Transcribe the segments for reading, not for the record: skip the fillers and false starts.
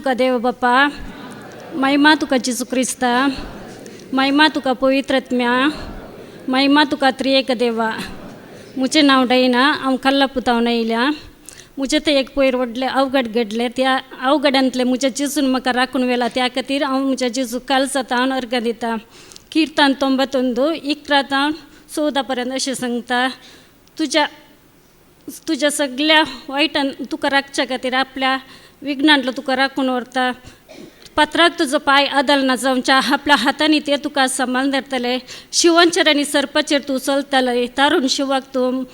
तुका देव बाप्पा, महिमा तुका जिजू Crysta, महिमा तुका पवित्रात्म्या, महिमा तुका त्रिएक देवा. मुझे नाव Diana हांव कल्ला पुतावना येयल्या. मुझे ते एक पयर व्हडले अवघड घडले. त्या अवघडांतले मुझ्या जेजून म्हाका राखून व्हेला. त्या खातीर हांव मुझ्या जेजू काल जाता हांव अर्घ दिता. कीर्तन 91 11 14 पर्यंत अशें सांगता. तुझ्या सगळ्या वायटान तुका राखच्या खातीर आपल्या विघ्नांतलो तुका राखून व्हरता. पत्राक तुजो पांय आदल ना जावच्या, आपल्या हातांनी ते तुका सांबाळून धरतले. शिवांचेर आनी सर्पाचेर तूं चलतलय. तारून शिवाक तूं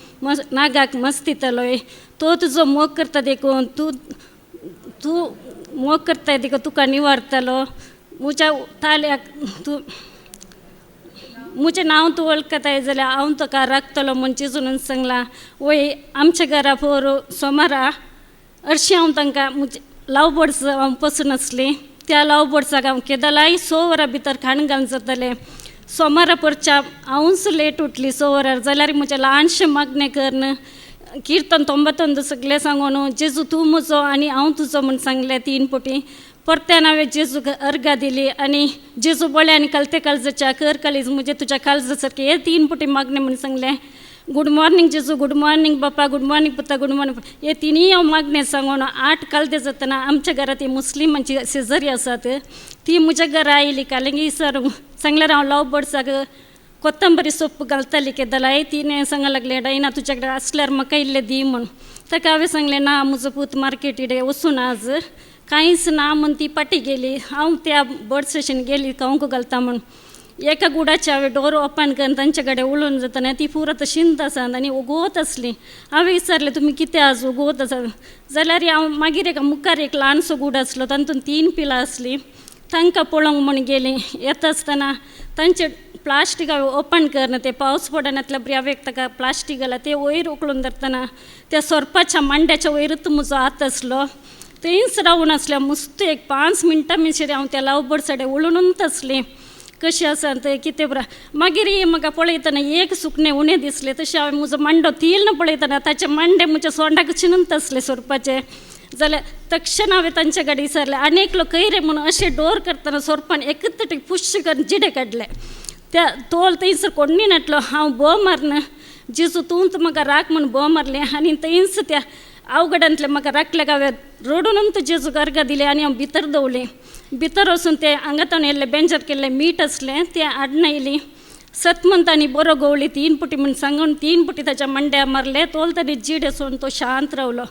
नागाक मस्तितलोय. तो तुजो मोग करता देखून तूं मोग करता देखून तुका निवारतलो. मुझ्या ताल्याक तूं मुझे नांव तूं वळखताय जाल्यार हांव तुका राखतलो म्हूण जेजून सांगलां. वय आमच्या घरा पोर सोमारा हरशीं हांव तांकां लाव बोर्ड्स हांव पसून आसली. त्या लाव बोर्ड्साक हांव केदलाय 6 वरां भितर खाण घालून जातलें. सोमारा परच्या हांवूच लेट उठली 6 वरार जाल्यार म्हजें ल्हानशें मागणें करन कीर्तन 91 सगळें सांगून जेजू तूं म्हजो आनी हांव तुजो म्हूण सांगलें 3 फावटी. परत्यान हांवें जेजूक अर्घा दिली आनी जेजू बळे आनी कलते काळजाच्या कर काळीज म्हणजे तुज्या काळजा सारकें हे 3 फावटी मागणें म्हूण सांगलें. गुड मॉर्निंग जेजू, गुड मॉर्निंग बापा, गुड मॉर्निंग पुता, गुड मॉर्निंग. हे तिनीय हांव मागणें सांगून 8 कालदे जातना आमच्या घरांत ही मुस्लिमांची शेजारी आसात ती म्हज्या घरा आयली. कालिंगी सर सांगल्यार हांव लाव बोर्ड्साक कोथंबरी सोप घालताली केदलाय. तिणें सांगूंक लागलें डायना तुज्या कडेन आसल्यार म्हाका इल्लें दी म्हूण. ताका हांवें सांगलें ना म्हजो पूत मार्केटीडे वचून आज कांयच ना म्हूण ती पाटी गेली. हांव त्या बर्ड स्टेशन गेली खावंक घालता म्हूण. एका गुडाचे हांवें डोर ओपन करून तांचे कडेन उलोवन जातना ती पुरो शिंत आसात आनी ओगोत आसली. हांवें विचारलें तुमी कितें आज ओगोत आसा जाल्यार हांव मागीर एका मुखार एक ल्हानसो गूड आसलो तातूंत 3 पिलां आसलीं. तांकां पळोवंक म्हूण गेलीं. येता आसतना तांचे प्लास्टीक हांवें ओपन करून ते पावस पडनातल्या ब्र्यावेक ताका प्लास्टीक घाला ते वयर उखलून धरतना त्या सोरपाच्या मांड्याच्या वयरूच म्हजो हात आसलो. थंयच रावून आसल्या मस्त एक 5 मिनटां मेरेन हांव त्या लाव बोर्ड्साडे उलोवनूच आसलें कशें आसा तें कितें बरा. मागीर म्हाका पळयतना एक सुकणें उणें दिसलें. तशें हांवें म्हजो मांडो तिल्न पळयतना ताचे मांडे म्हज्या सोंडाक चिनूत आसले सोरपाचे. जाल्यार तक्षण हांवें तांचे कडेन विचारलें आनी एकलो कैरे म्हणून अशें डोर करतना सोरपान एकच तटीक पुश्श करून जिडे काडले. त्या तोल थंयसर कोण्णी नाटलो. हांव बोव मारन जेजू तूंच म्हाका राख म्हूण बोव मारलें आनी थंयच त्या अवघडांतले म्हाका राखल्याक हांवें रडूनच जेजूक अर्घ दिलें आनी हांव भितर दवरलें. भितर वचून ते आंगातावन येल्लें बेंजार केल्लें मीठ आसलें तें हाडून आयलीं. सतमंतांनी बरो गवळी 3 फावटी म्हूण सांगून 3 फावटी ताच्या मांड्या मारले. तोल ताणी जीड आसून तो शांत रावलो.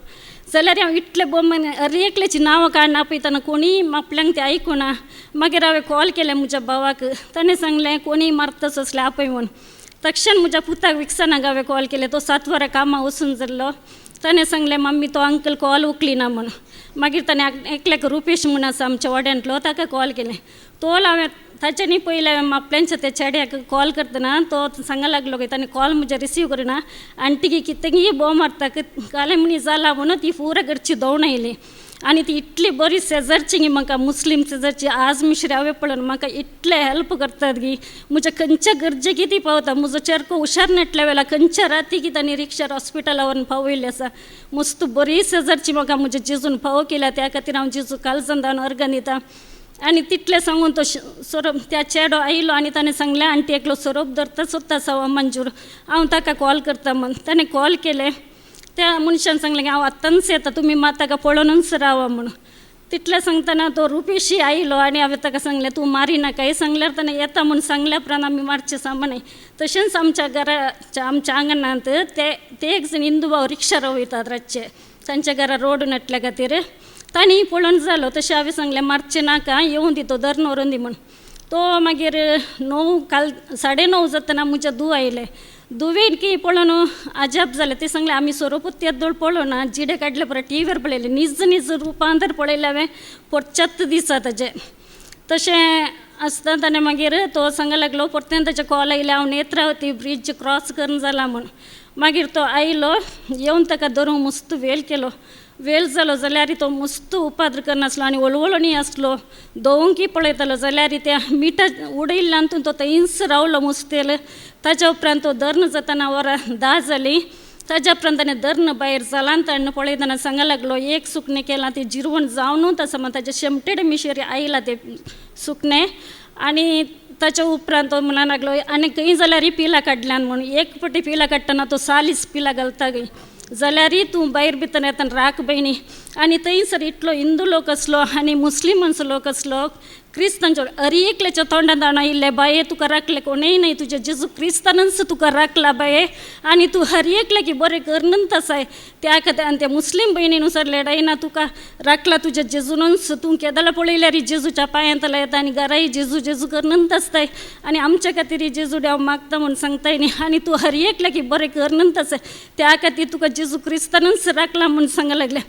जाल्यार हांव इतलें बोमन एकल्याची नांवां काडून आपयतना कोणीय आपल्यांक तें आयकुना. मागीर हांवें कॉल केलें म्हज्या भावाक. ताणें सांगलें कोणीय मारतच आसलें आपय म्हूण. तक्षण म्हज्या पुताक विक्सनाक हांवें कॉल केलें. तो 7 वरां कामां वचून जाल्लो. ताणें सांगलें मम्मी तो अंकल कॉल उखलिना म्हूण. मागीर ताणें एकल्याक रुपेश म्हूण आसा आमच्या वाड्यांतलो ताका कॉल केलें. तोल हांवें ताचे न्ही पयलें हांवें मापल्यांच्या त्या चेड्याक कॉल करतना तो सांगूंक लागलो की ताणें कॉल म्हजे रिसीव करिना आंटी कितेंय बोव मारता काले म्हणी जाला म्हणून ती पुरा घरची दवण आयली. आनी ती इतली बरी शेजारची म्हाका मुस्लीम शेजारची आज मिश्री हांवें पळोवन म्हाका इतले हेल्प करतात की म्हज्या खंयच्या गरजे कितें पावता. म्हजो चेडको हुशार नेटल्या वेळा खंयच्या राती की तांणी रिक्षार हॉस्पिटला व्हरून पावयल्ली आसा. मस्त बरी शेजारची म्हाका म्हज्या जेजून फावो केल्या. त्या खातीर हांव जेजू काळजांत हांव अर्घ दिता. आनी तितलें सांगून तो सोरोप त्या चेडो आयलो आनी ताणें सांगलें आंटी एकलो सोरोप धरता सोदता सावा मंजूर हांव ताका कॉल करता म्हूण. ताणें कॉल केलें. त्या मनशान सांगलें की हांव आत्तांच येता तुमी मात ताका पळोवनूच रावा म्हणून. तितलें सांगतना तो रुपेशी आयलो आनी हांवें ताका सांगलें तूं मारी नाका. हे सांगल्यार ताणें येता म्हूण सांगल्या उपरांत आमी मारचें सामान. तशेंच आमच्या घराच्या आमच्या आंगणांत ते एक जण हिंदू भाव रिक्षा वयतात रातचे. तांच्या घरा रोड नटल्या खातीर तांणी पळोवन जालो. तशें हांवें सांगलें मारचें नाका येवं दी तो धरून व्हरून दी म्हूण. तो मागीर 9 काल 9:30 जातना म्हज्या धूव आयले. धुवेन की पळोवन अजाप जालें. ते सांगलें आमी सोरोपूत येदोळ पळोवना जिडे काडले परत टीव्हीर पळयलें. निज रुपांतर पळयलें हांवें 75 दिसा ताजे. तशें आसता ताणें मागीर तो सांगूंक लागलो परतें ताचे कॉल आयले हांव नेत्रावती ब्रिज क्रॉस करून जाला म्हूण. मागीर तो आयलो येवन ताका धरून मस्त वेल केलो. वेल जालो जाल्यार तो मस्त उपाद्र करनासलो आनी वळवळणी आसलो. दोवंकी पळयतालो जाल्यार त्या मिठा उडयल्ल्यान तो थंयच रावलो मुस्तेल. ताच्या उपरांत तो धर्ण जातना वरां 10 जालीं. ताज्या प्रंताने धरणं बाहेर जालांतण पळयतना सांगा लागलो एक सुकणें केलां ते जिरवण जावनूच तसं मग ताच्या शेमटेड मिशेरी आयला ते सुकणें आणि ताच्या उपरांत तो म्हणा लागलो आनी खंय जाल्यार पिलां काडल्यान म्हणून एक पटी पिलां काडटना तो 40 पिलां घालता गई जाल्यार तूं भायर भितर येतना राख बहिणी आणि थंयसर इतलो हिंदू लोक असलो आणि मुस्लिमांचो लोक असलो क्रिस्तांचो हर एकल्याच्या तोंडात दाणा इल्ले बाये तुका राखले कोणेय नाही तुझे जेजू क्रिस्तानच तुका राखला बाये आणि तू हर एकले की बरें करनंत आसाय त्या खातीर आनी त्या मुस्लीम भयणीनुसार लेडायना तुका राखला तुझ्या जेजूनच तूं केदाला पळयल्यार जेजूच्या पांयां येता आनी घराय जेजू जेजू करनंत आसताय आणि आमच्या खातीर जेजू हांव मागता म्हणून सांगताय न्ही आणि तू हर एकले की बरें करनंत आसाय त्या खातीर तुका जेजू क्रिस्तानच राखला म्हणून सांगा लागले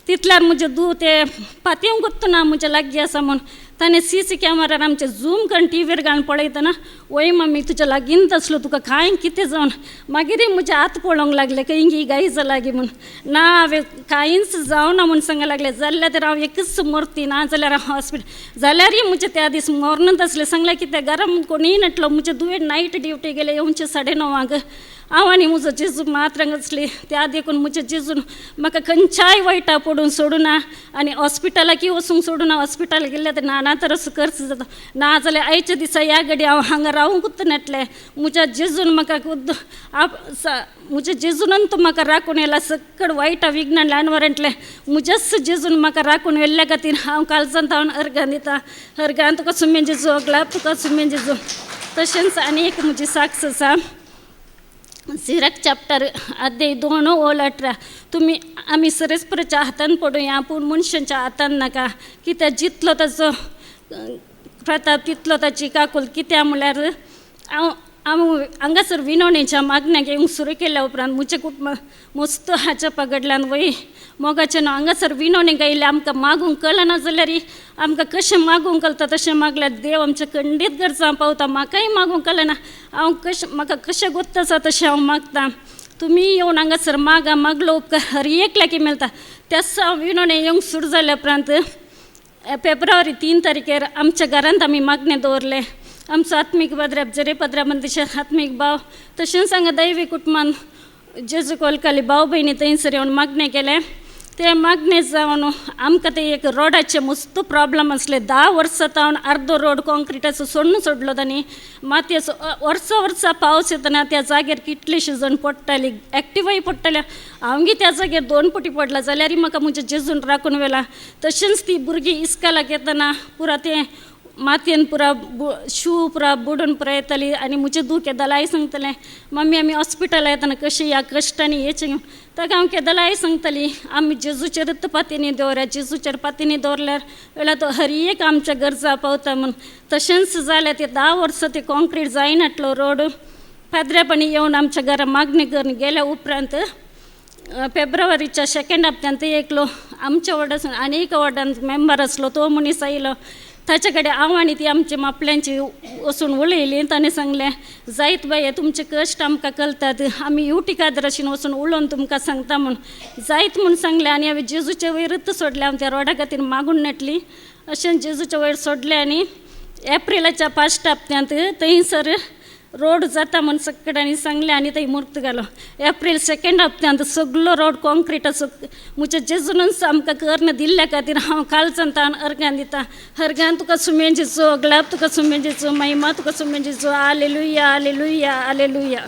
तितल्यार म्हजे ते पातयेव करता ना म्हज्या लागीं आसा म्हूण ताणें CC कॅमेरार आमचे झूम करून टीव्हीर घालून पळयतना वय मम्मी तुज्या लागींच आसलो तुका कांय कितें जावन मागीर म्हजे हात पळोवंक लागले खंय ही गायज लागी म्हूण ना हांवें कांयच जावना म्हूण सांगूंक लागले जाल्यार तर हांव एकच मरती ना जाल्यार हांव हॉस्पिटल जाल्यारय म्हजे त्या दीस मरणच आसलें सांगलें की त्या घरान कोणीय नटलो म्हजे दुवें नायट ड्युटी गेले येवचे 9:30 हांव आनी म्हजो जेजू मात्रांक आसली त्या देखून म्हज्या जेजून म्हाका खंयच्याय वायटा पडून सोडूना आनी हॉस्पिटलाकय वचूंक सोडूना हॉस्पिटल गेले तर नाना तरेचो खर्च जाता ना जाल्यार आयच्या दिसा ह्या घडी हांव हांगा रावूंकूच नेटलें म्हज्या जेजून म्हाका म्हज्या जेजून तो म्हाका राखून येयला सकड वायटा विज्ञान ल्हान वरांतलें म्हज्याच जेजून म्हाका राखून येयल्ल्या खातीर हांव कालचान हांव अर्घां दिता अर्घान तुका सुमेन जेजू ग्लाब तुका सुमेन जेजू तशेंच आनी एक म्हजी साक्ष आसा सिराक चॅप्टर अध्याय 2 ओळ 18 तुम्ही आम्ही सरस्पराच्या हातान पडूया पूण मनशांच्या हातान नाका कित्याक जितलो ताचो प्रताप तितलो ताची काकूल कित्याक म्हळ्यार हांव हांगासर विनवणेच्या मागण्या घेवंक सुरू केल्या उपरांत म्हजे कुटुंब मस्त हाच्या पगडल्यान वय मोगाचे न्हू हांगासर विनवणे गायले आमकां मागूंक कळना जाल्यार आमकां कशें मागूंक कळटा तशें मागल्यार देव आमच्या खंडीत गरजा पावता म्हाकाय मागूंक कळना हांव म्हाका कशें गोत्त आसा तशें हांव मागतां तुमी येवन हांगासर मागलो उपकार हर एकल्याकी मेळटा त्याच हांव विनवणे येवंक सुरू जाल्या उपरांत फेब्रुवारी 3 तारखेर आमच्या घरांत आमी मागणें दवरलें आमचो आत्मीक पाद्र्या जरे पाद्र्या मंदिराचे आत्मीक भाव तशेंच हांगा दैवी कुटुंबान जेजू कोलकाली भाव भयणी थंयसर येवन मागणें केलें ते मागणें जावन आमकां ते एक रोडाचे मस्त प्रॉब्लम आसले 10 वर्सां जावन अर्दो रोड कॉन्क्रिटाचो सोडलो तांणी मातयेचो वर्सा पावस येतना त्या जाग्यार कितलीशीं जण पडटालीं एक्टिवाय पडटालीं हांवूय त्या जाग्यार 2 पटी पडला जाल्यार म्हाका म्हज्या जेजून राखून व्हेला तशेंच ती भुरगीं इस्कालाक येतना पुरा ते मातयेन पुरा शू पुरा बुडून पुरा येताली आनी म्हजे दूख केदालाय सांगतालें मम्मी आमी हॉस्पिटला येतना कशें ह्या कश्टांनी येचें घेवन ताका हांव केदालाय सांगताली आमी जेजूचेरूच पातयेनी दवरया जेजूचेर पातयेनी दवरल्यार वेळार तो हर एक आमच्या गरजा पावता म्हूण तशेंच जालें ते 10 वर्सां ते कॉन्क्रीट जायनाटलो रोड पाद्र्यापणी येवन आमच्या घरा मागणी करून गेल्या उपरांत फेब्रुवारीच्या 2nd हप्त्यान ते एकलो आमच्या वॉर्डासून आनी एका वॉर्डान मेंबर आसलो तो मनीस आयलो ताचे कडेन हांव आनी ती आमच्या मापल्यांची वचून उलयली ताणें सांगलें जायत बाये तुमचे कश्ट आमकां कळटात आमी युटिकादराशीन वचून उलोवन तुमकां सांगता म्हूण जायत म्हूण सांगलें आनी हांवें जेजूचे वयरूच सोडलें हांव त्या रोडा खातीर मागून नेटली अशें जेजूचे वयर सोडलें आनी एप्रिलाच्या 5 हप्त्यांत थंयसर रोड जाता म्हूण सगळ्यांनी सांगलें आनी थंय मूर्त घालो एप्रील 2nd हप्त्यांत सगळो रोड कॉन्क्रिटाचो म्हज्या जेजूनच आमकां कर्ण दिल्ल्या खातीर हांव कालचान तान अर्घान दिता अर्घान तुका सुमेन जेजू ग्लाब तुका सुमेन जेजू महिमा तुका सुमेन जेजू हालेलुया हालेलुया हालेलुया